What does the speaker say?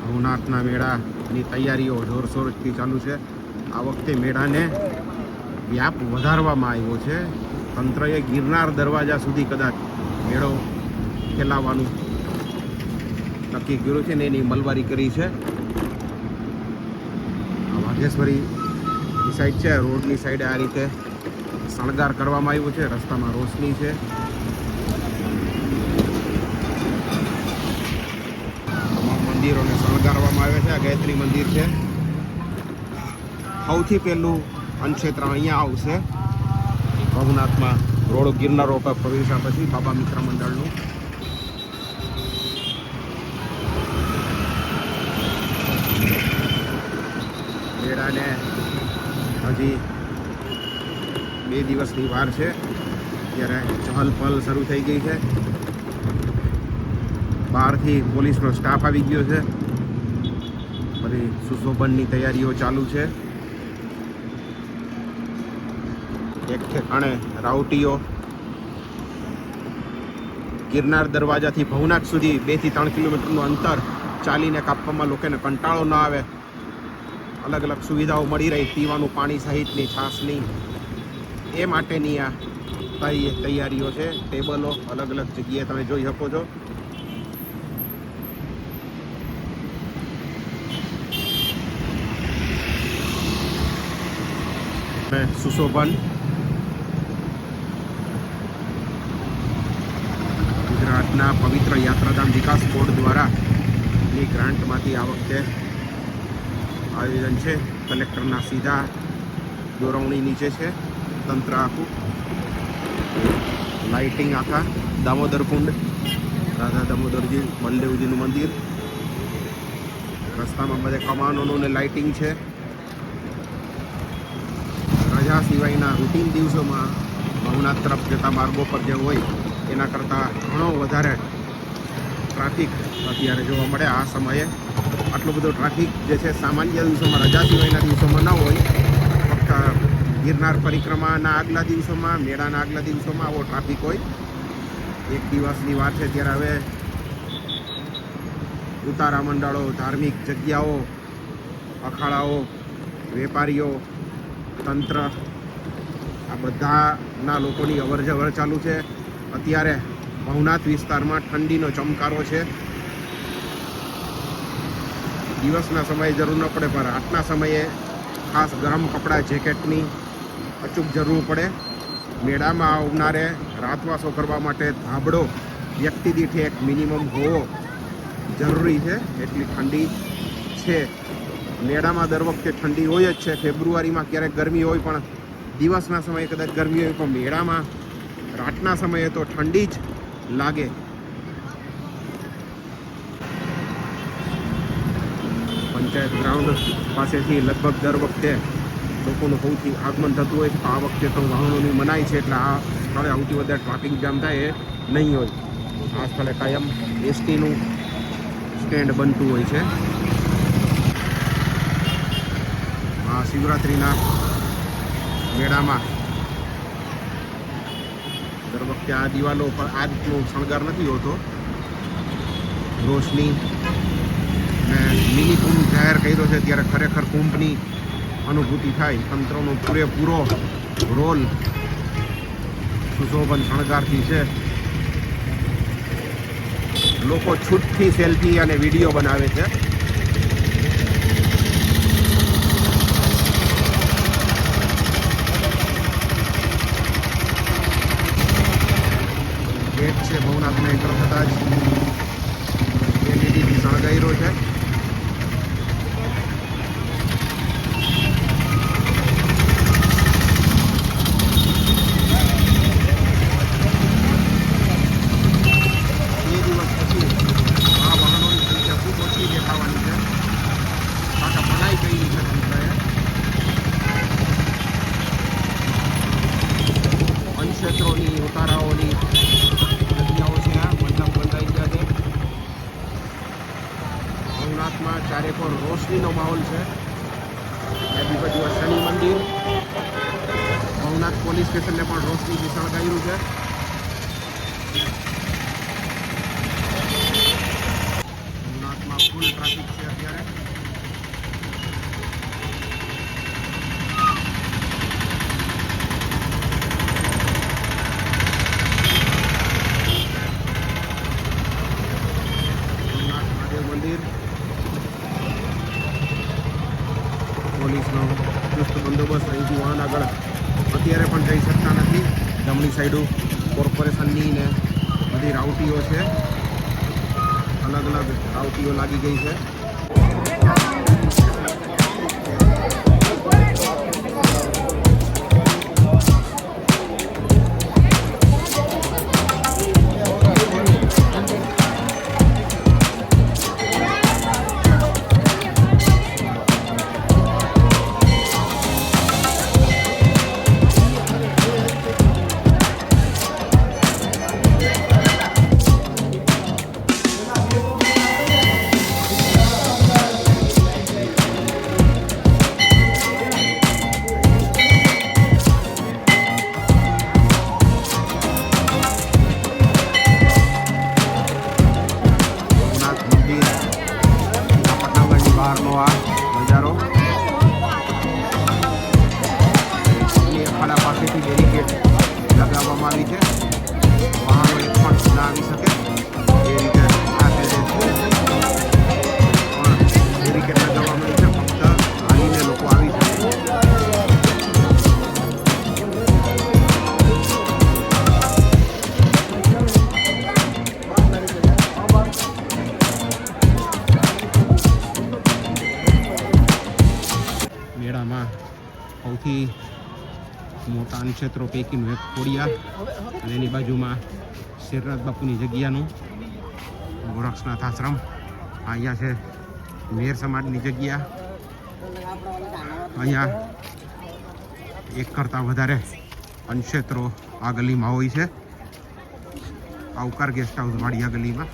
ભવનાથના મેળાની તૈયારીઓ જોરશોરથી ચાલુ છે. આ વખતે મેળાને વ્યાપ વધારવામાં આવ્યો છે. તંત્રએ ગિરનાર દરવાજા સુધી કદાચ મેળો ફેલાવવાનું નક્કી કર્યું છે ને એની મલબારી કરી છે. વાઘેશ્વરી સાઈડ છે, રોડની સાઈડે આ રીતે શણગાર કરવામાં આવ્યો છે. રસ્તામાં રોશની છે. તમામ મંદિરોને શણગારવામાં આવે છે. આ ગાયત્રી મંદિર છે. સૌથી પહેલું અન્નક્ષેત્ર અહીંયા આવશે ભવનાથમાં. રોડ ગિરનાર રોડ પર પ્રવેશ્યા પછી બાબા મિત્ર મંડળનું મેળાને હજી 2 દિવસની વાર છે. ત્યારે ચહલ પહલ શરૂ થઈ ગઈ છે. બહારથી પોલીસનો સ્ટાફ આવી ગયો છે. બધી સુશોભનની તૈયારીઓ ચાલુ છે. એક ઠેકાણે રાવટીઓ ગિરનાર દરવાજાથી ભવનાથ સુધી 2 થી 3 કિલોમીટરનું અંતર ચાલીને કાપવામાં લોકોને કંટાળો ન આવે, અલગ અલગ સુવિધાઓ મળી રહી, પીવાનું પાણી સહિતની, છાશની, એ માટેની આ તૈયારીઓ છે. ટેબલો અલગ અલગ જગ્યાએ તમે જોઈ શકો છો. સુશોભન ગુજરાતના પવિત્ર યાત્રાધામ વિકાસ બોર્ડ દ્વારા ની ગ્રાન્ટમાંથી આ વખતે આયોજન છે. કલેક્ટરના સીધા દોરવણી નીચે છે તંત્ર આખું. લાઇટિંગ આખા દામોદર કુંડ, રાધા દામોદરજી બલદેવજીનું મંદિર, રસ્તામાં બધે કમાનોનું ને લાઇટિંગ છે. રજા સિવાયના રૂટીન દિવસોમાં ભવનાથ તરફ જતા માર્ગો પર જે હોય એના કરતાં ઘણો વધારે ટ્રાફિક અત્યારે જોવા મળે. આ સમયે આટલો બધો ટ્રાફિક જે છે સામાન્ય દિવસોમાં, રજા સિવાયના દિવસોમાં ન હોય. ફક્ત ગિરનાર પરિક્રમાના આગલા દિવસોમાં, મેળાના આગલા દિવસોમાં આવો ટ્રાફિક હોય. 1 દિવસની વાર છે ત્યારે હવે ઉતારા મંડળો, ધાર્મિક જગ્યાઓ, અખાડાઓ, વેપારીઓ, તંત્ર, આ બધાના લોકોની અવર જવર ચાલુ છે. અત્યારે ભવનાથ વિસ્તારમાં ઠંડીનો ચમકારો છે. દિવસના સમયે જરૂર ન પડે, પણ રાતના સમયે ખાસ ગરમ કપડાં, જેકેટની અચૂક જરૂર પડે. મેળામાં આવનારે રાતવાસો કરવા માટે ધાબળો વ્યક્તિ દીઠ એક મિનિમમ હોવો જરૂરી છે. એટલી ઠંડી છે. મેળામાં દર વખતે ઠંડી હોય જ છે. ફેબ્રુઆરીમાં ક્યારેક ગરમી હોય, પણ દિવસના સમયે કદાચ ગરમી હોય, પણ મેળામાં રાતના સમયે તો ઠંડી જ લાગે. પંચાયત ગ્રાઉન્ડ પાસેથી લગભગ દર વખતે લોકોનું સૌથી આગમન થતું હોય છે. આ વખતે તો વાહનોની મનાઈ છે, એટલે આ સ્થળે સૌથી વધારે ટ્રાફિક જામ થાય એ નહીં હોય. આ સ્થળે કાયમ એસટીનું સ્ટેન્ડ બનતું હોય છે. શિવરાત્રિના મેળામાં દર વખતે આ દિવાલો પર આ રીતનો શણગાર નથી હોતો. રોશની ને મિની કુંભ જાહેર કર્યો છે ત્યારે ખરેખર કુંભની અનુભૂતિ થાય. તંત્રનો પૂરેપૂરો રોલ સુશોભન શણગારથી છે. લોકો છૂટથી સેલ્ફી અને વિડીયો બનાવે છે. ગેટ છે ભવનાથના એન્ટર થતા જ એલઈડીથી શણગાર્યો છે. ક્ષેત્રોની ઉતારાઓની જગ્યાઓ છે. આ મંડપ બંધાઈ ગયા છે. ભવનાથમાં ચારેકોર રોશનીનો માહોલ છે. એની બાજુ શનિ મંદિર, ભવનાથ પોલીસ સ્ટેશનને પણ રોશનીથી શણગાર્યું છે. ભવનાથમાં ફૂલ ટ્રાફિક છે અત્યારે. જમણી સાઈડ કોર્પોરેશનની ને બધી રાવટીઓ છે, અલગ અલગ રાવટીઓ લાગી ગઈ છે. લગાવવામાં આવી છે, વાહનો એક પણ ના આવી શકે એ રીતે આ પણ બેરિકેડ લગાવવામાં આવી છે. ફક્ત હાલીને લોકો આવી શકે. મેળામાં સૌથી મોટા અનક્ષેત્રો પૈકીનું એક ખોડિયા અને એની બાજુમાં શેરનાથ બાપુની જગ્યાનું ગોરક્ષનાથ આશ્રમ. અહીંયા છે મેર સમાજની જગ્યા. અહીંયા એક કરતાં વધારે અનક્ષેત્રો આ ગલીમાં હોય છે. આવકાર ગેસ્ટ હાઉસ વાળી આ ગલીમાં